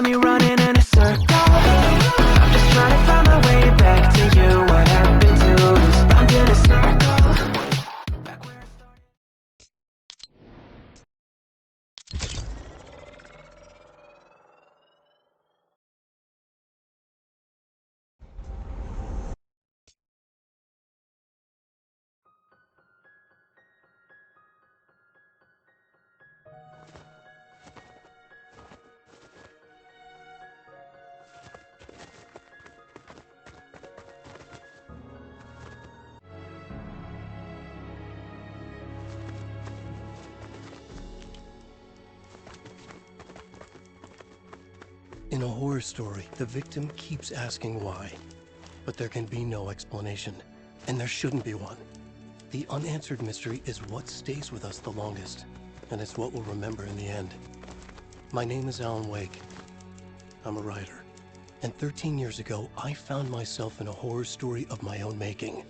Me running in a circle. I'm just trying to find my way back to you. What happened to us? Round in a circle. Back where I started. In a horror story, the victim keeps asking why, but there can be no explanation, and there shouldn't be one. The unanswered mystery is what stays with us the longest, and it's what we'll remember in the end. My name is Alan Wake. I'm a writer, and 13 years ago, I found myself in a horror story of my own making.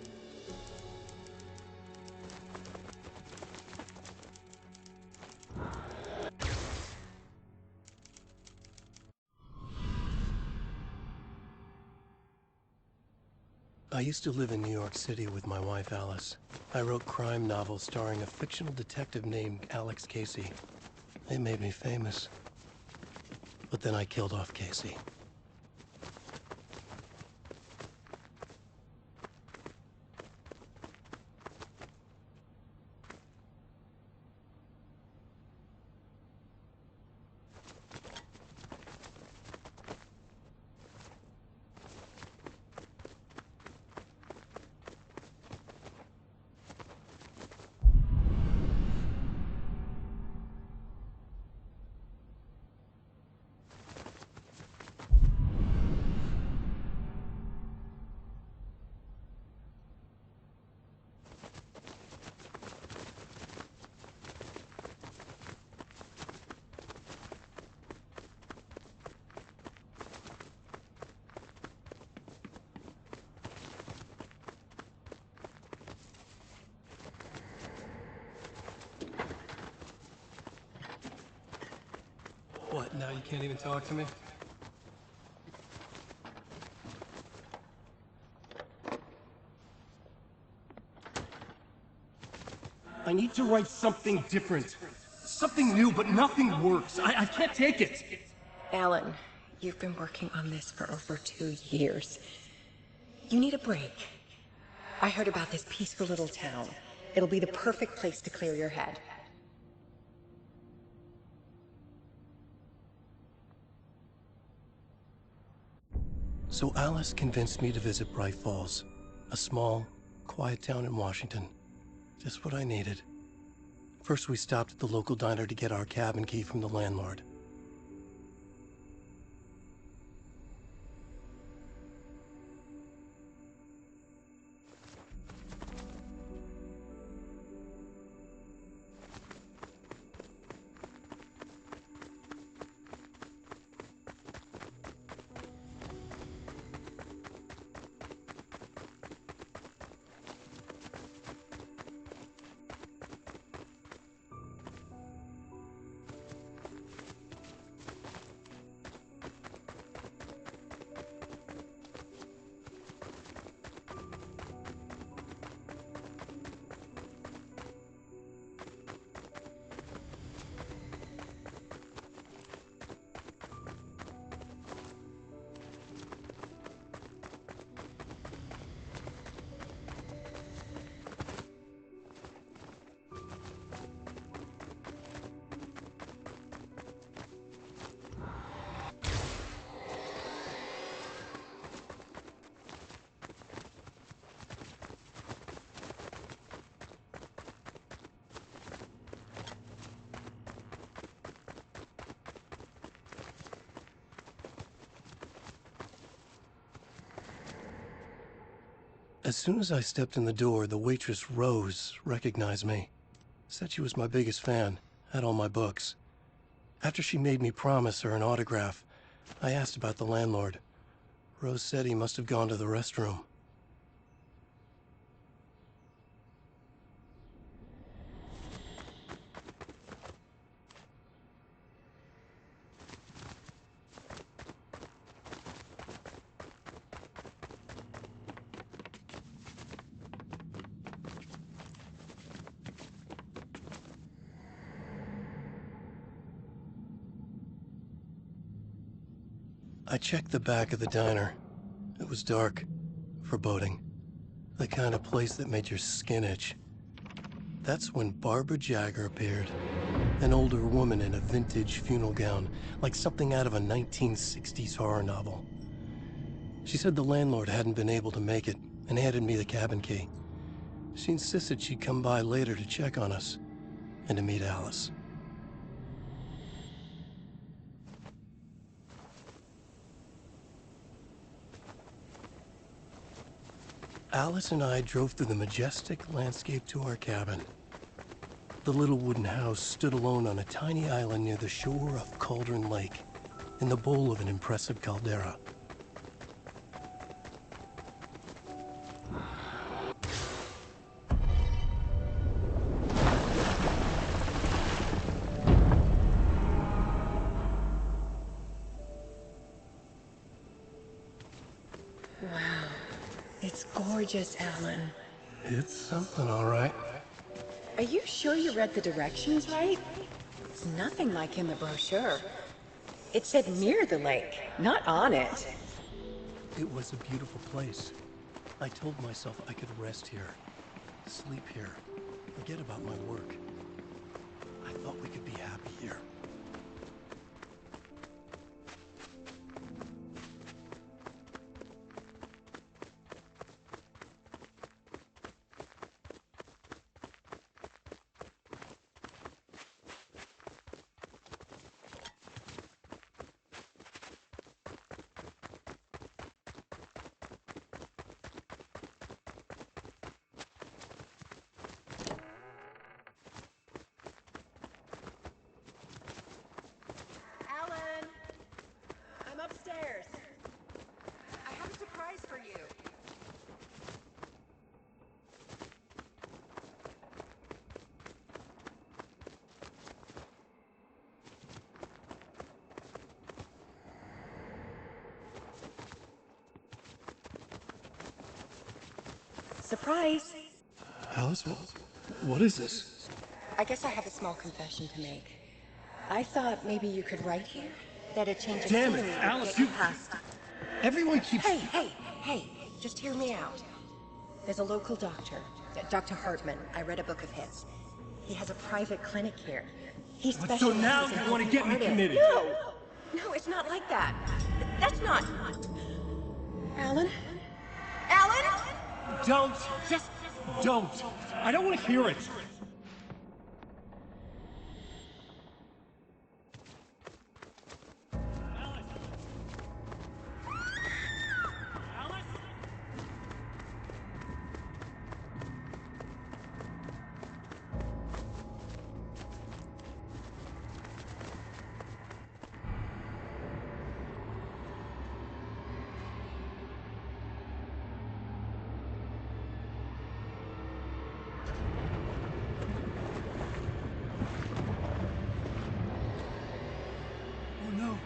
I used to live in New York City with my wife, Alice. I wrote crime novels starring a fictional detective named Alex Casey. They made me famous. But then I killed off Casey. What, now you can't even talk to me? I need to write something different. Something new, but nothing works. I can't take it. Alan, you've been working on this for over 2 years. You need a break. I heard about this peaceful little town. It'll be the perfect place to clear your head. So Alice convinced me to visit Bright Falls, a small, quiet town in Washington. Just what I needed. First, we stopped at the local diner to get our cabin key from the landlord. As soon as I stepped in the door, the waitress, Rose, recognized me. Said she was my biggest fan, had all my books. After she made me promise her an autograph, I asked about the landlord. Rose said he must have gone to the restroom. I checked the back of the diner. It was dark, foreboding. The kind of place that made your skin itch. That's when Barbara Jagger appeared. An older woman in a vintage funeral gown, like something out of a 1960s horror novel. She said the landlord hadn't been able to make it and handed me the cabin key. She insisted she'd come by later to check on us and to meet Alice. Alice and I drove through the majestic landscape to our cabin. The little wooden house stood alone on a tiny island near the shore of Cauldron Lake, in the bowl of an impressive caldera. Wow. It's gorgeous, Alan. It's something, all right. Are you sure you read the directions right? It's nothing like in the brochure. It said near the lake, not on it. It was a beautiful place. I told myself I could rest here, sleep here, forget about my work. I thought we could be happy here. Alan! I'm upstairs. I have a surprise for you. Surprise! Alice, what is this? I guess I have a small confession to make. I thought maybe you could write here. That a change of Damn it, scenery would Alice, get you you- past. Everyone keeps... Hey, just hear me out. There's a local doctor, Dr. Hartman. I read a book of his. He has a private clinic here. He specializes So now in you want to helping get me artists. committed? No, it's not like that. That's not... Alan? Alan? Don't! Just don't! I don't want to hear it! Oh no.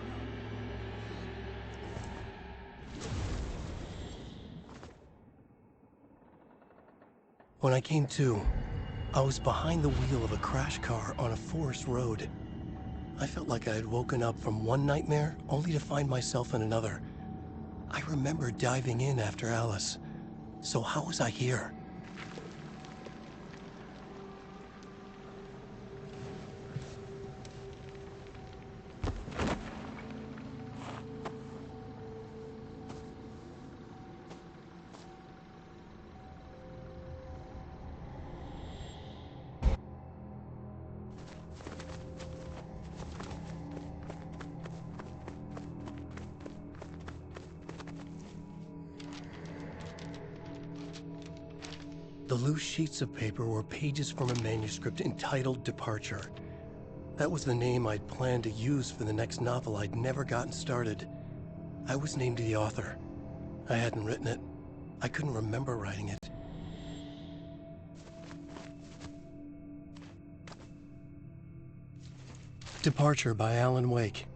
When I came to, I was behind the wheel of a crash car on a forest road. I felt like I had woken up from one nightmare only to find myself in another. I remember diving in after Alice. So how was I here? The loose sheets of paper were pages from a manuscript entitled Departure. That was the name I'd planned to use for the next novel I'd never gotten started. I was named the author. I hadn't written it. I couldn't remember writing it. Departure by Alan Wake.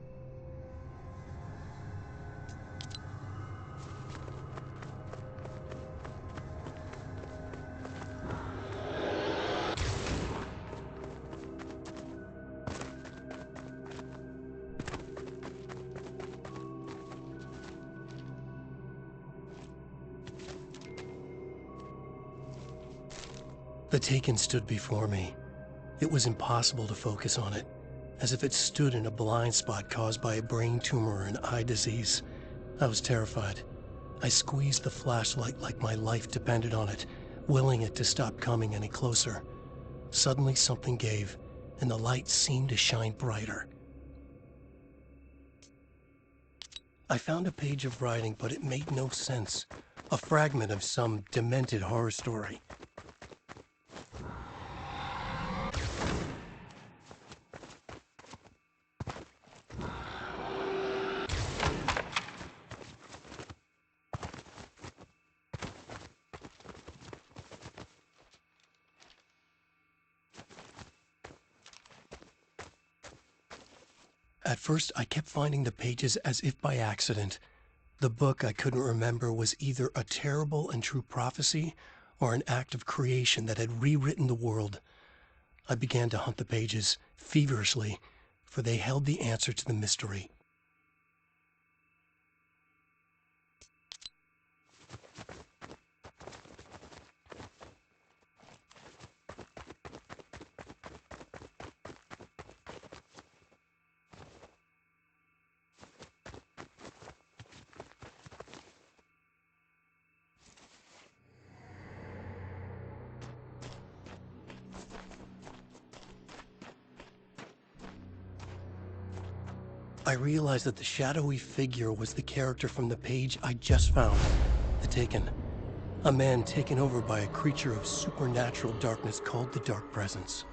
The Taken stood before me. It was impossible to focus on it, as if it stood in a blind spot caused by a brain tumor and eye disease. I was terrified. I squeezed the flashlight like my life depended on it, willing it to stop coming any closer. Suddenly something gave, and the light seemed to shine brighter. I found a page of writing, but it made no sense. A fragment of some demented horror story. At first, I kept finding the pages as if by accident. The book I couldn't remember was either a terrible and true prophecy or an act of creation that had rewritten the world. I began to hunt the pages feverishly, for they held the answer to the mystery. I realized that the shadowy figure was the character from the page I just found, The Taken. A man taken over by a creature of supernatural darkness called the Dark Presence.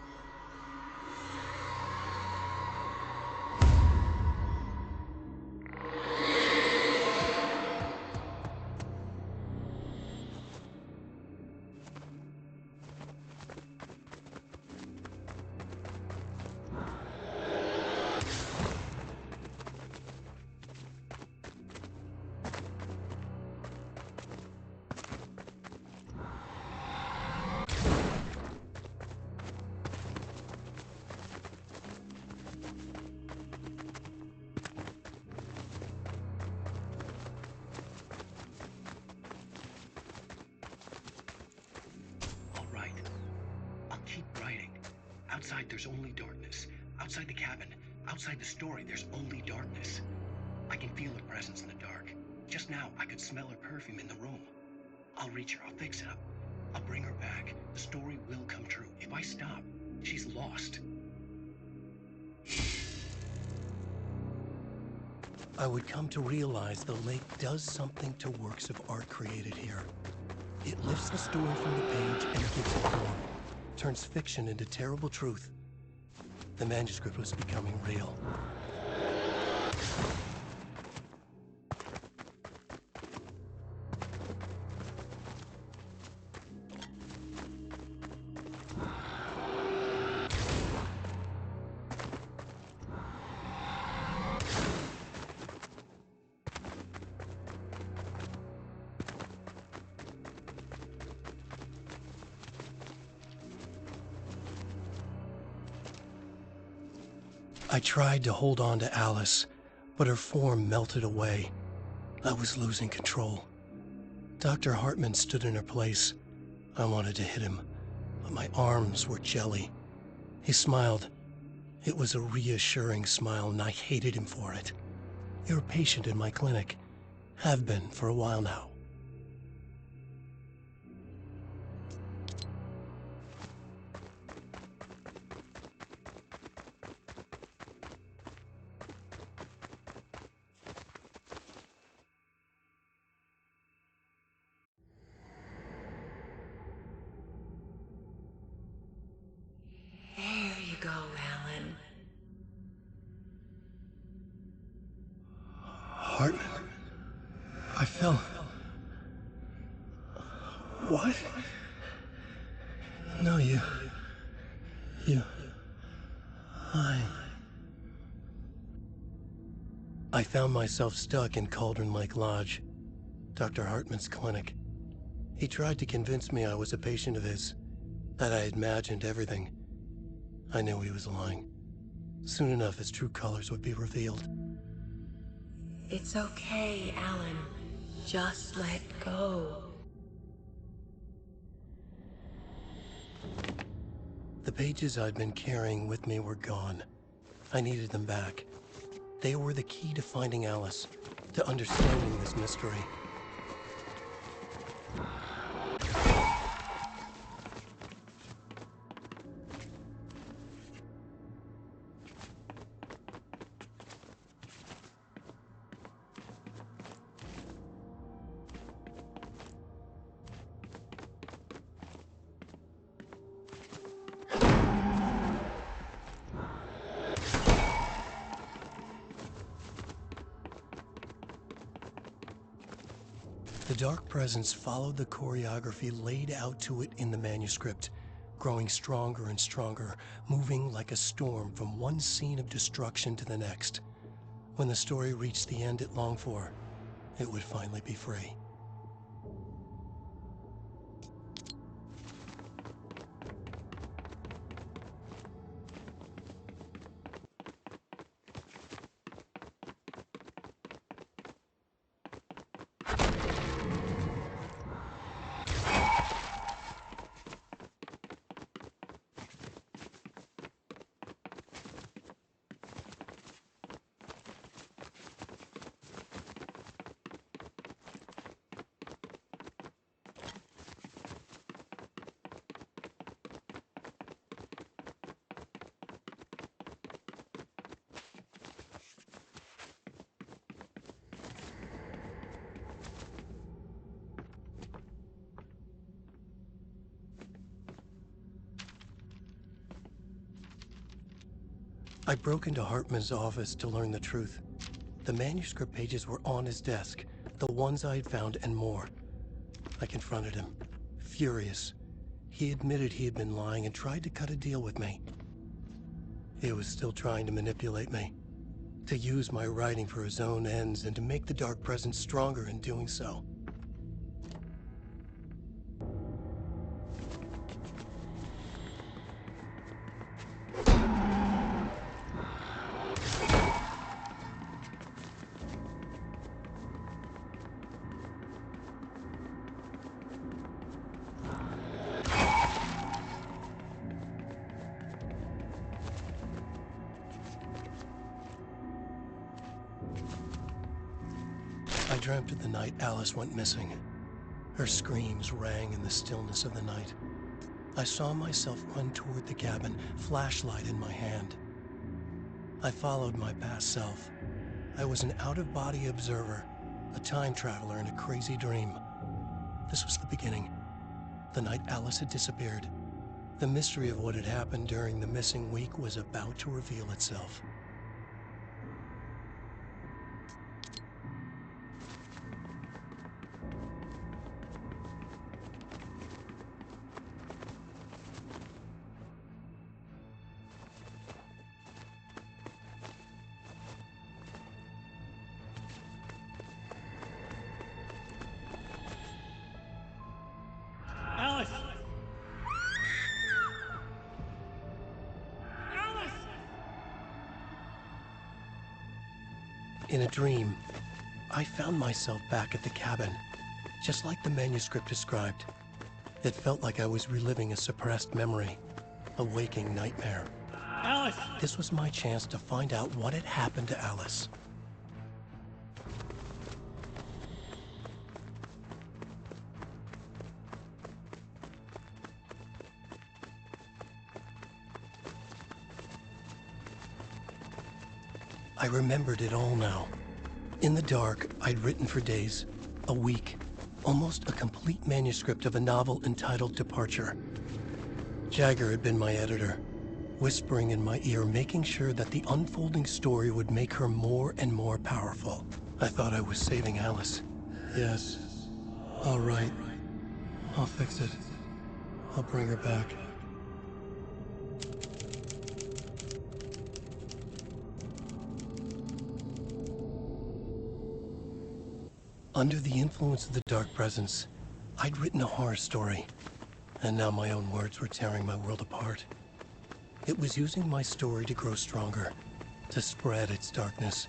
Outside, there's only darkness. Outside the cabin, outside the story, there's only darkness. I can feel her presence in the dark. Just now, I could smell her perfume in the room. I'll reach her, I'll fix it up. I'll bring her back. The story will come true. If I stop, she's lost. I would come to realize the lake does something to works of art created here. It lifts the story from the page and gives it form. Turns fiction into terrible truth. The manuscript was becoming real. I tried to hold on to Alice, but her form melted away. I was losing control. Dr. Hartman stood in her place. I wanted to hit him, but my arms were jelly. He smiled. It was a reassuring smile, and I hated him for it. You're a patient in my clinic. Have been for a while now. There you go, Alan. Hartman? I fell. What? No, you... I found myself stuck in Cauldron Lake Lodge, Dr. Hartman's clinic. He tried to convince me I was a patient of his, that I had imagined everything. I knew he was lying. Soon enough, his true colors would be revealed. It's okay, Alan. Just let go. The pages I'd been carrying with me were gone. I needed them back. They were the key to finding Alice, to understanding this mystery. The Dark Presence followed the choreography laid out to it in the manuscript, growing stronger and stronger, moving like a storm from one scene of destruction to the next. When the story reached the end it longed for, it would finally be free. I broke into Hartman's office to learn the truth. The manuscript pages were on his desk, the ones I had found and more. I confronted him, furious. He admitted he had been lying and tried to cut a deal with me. He was still trying to manipulate me, to use my writing for his own ends and to make the Dark Presence stronger in doing so. I dreamt of the night Alice went missing. Her screams rang in the stillness of the night. I saw myself run toward the cabin, flashlight in my hand. I followed my past self. I was an out-of-body observer, a time traveler in a crazy dream. This was the beginning. The night Alice had disappeared. The mystery of what had happened during the missing week was about to reveal itself. Alice! Alice! In a dream, I found myself back at the cabin, just like the manuscript described. It felt like I was reliving a suppressed memory, a waking nightmare. Alice! This was my chance to find out what had happened to Alice. I remembered it all now. In the dark, I'd written for days, a week, almost a complete manuscript of a novel entitled Departure. Jagger had been my editor, whispering in my ear, making sure that the unfolding story would make her more and more powerful. I thought I was saving Alice. Yes. All right. I'll fix it. I'll bring her back. Under the influence of the Dark Presence, I'd written a horror story, and now my own words were tearing my world apart. It was using my story to grow stronger, to spread its darkness.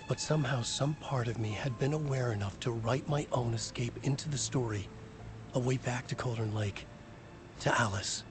But somehow some part of me had been aware enough to write my own escape into the story, a way back to Cauldron Lake, to Alice.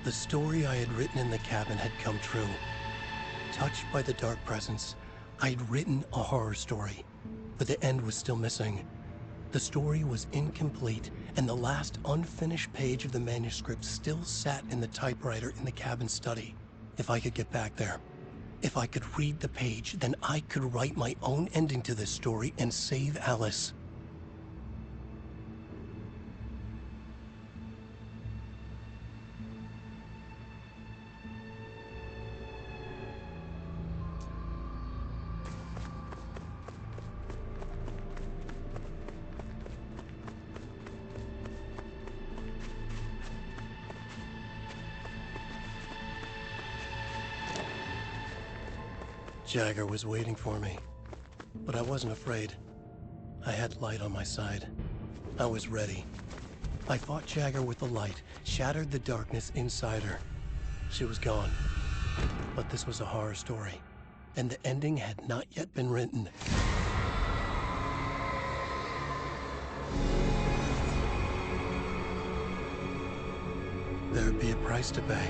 The story I had written in the cabin had come true. Touched by the dark presence, I had written a horror story, but the end was still missing. The story was incomplete, and the last unfinished page of the manuscript still sat in the typewriter in the cabin study. If I could get back there, if I could read the page, then I could write my own ending to this story and save Alice. Jagger was waiting for me, but I wasn't afraid. I had light on my side. I was ready. I fought Jagger with the light, shattered the darkness inside her. She was gone. But this was a horror story, and the ending had not yet been written. There'd be a price to pay.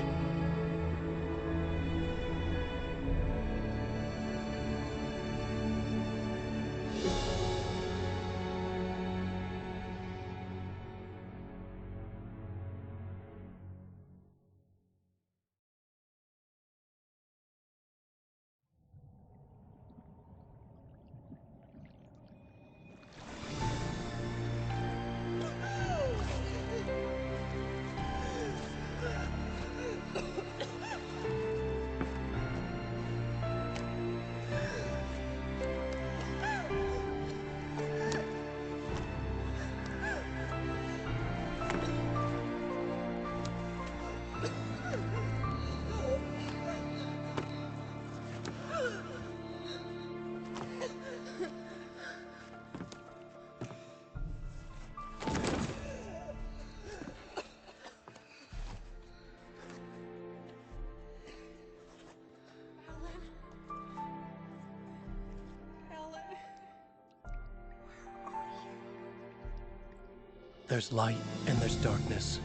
There's light and there's darkness,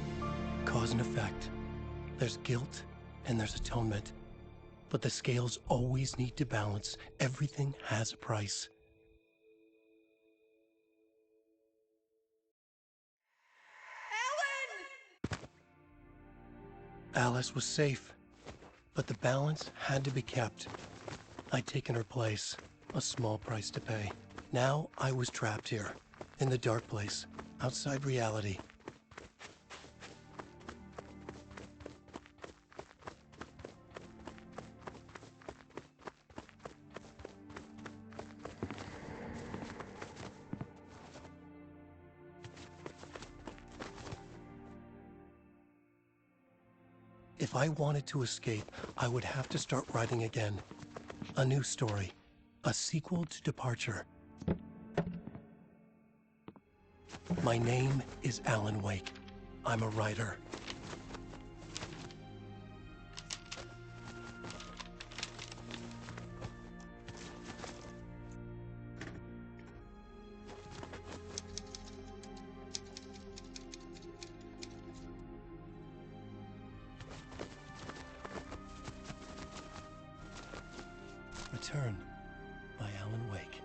cause and effect. There's guilt and there's atonement. But the scales always need to balance. Everything has a price. Alice was safe, but the balance had to be kept. I'd taken her place, a small price to pay. Now I was trapped here, in the dark place, outside reality. If I wanted to escape, I would have to start writing again. A new story. A sequel to Departure. My name is Alan Wake. I'm a writer. Return by Alan Wake.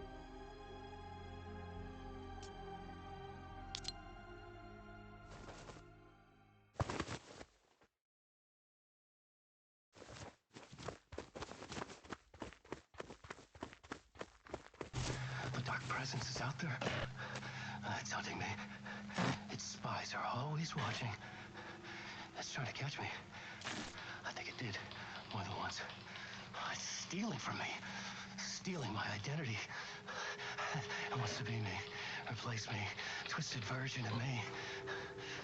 The dark presence is out there. It's hunting me. Its spies are always watching. It's trying to catch me. I think it did more than once. It's stealing from me. Stealing my identity. It wants to be me. Replace me. Twisted version of me.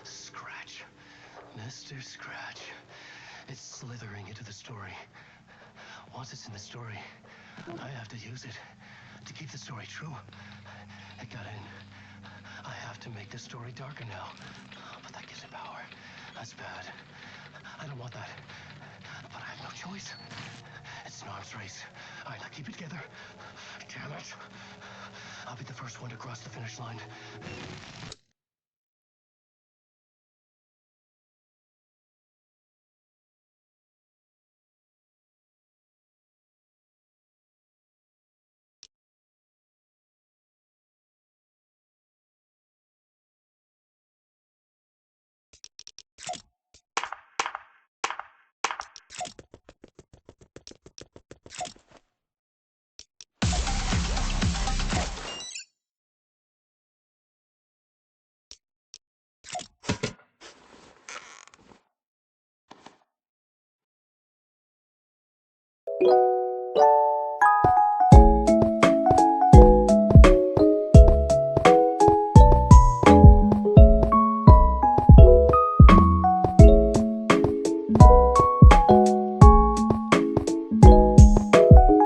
Scratch. Mr. Scratch. It's slithering into the story. Once it's in the story, I have to use it to keep the story true. It got in. I have to make the story darker now. But that gives it power. That's bad. I don't want that. But I have no choice. It's an arms race. All right, now keep it together. Damn it. I'll be the first one to cross the finish line.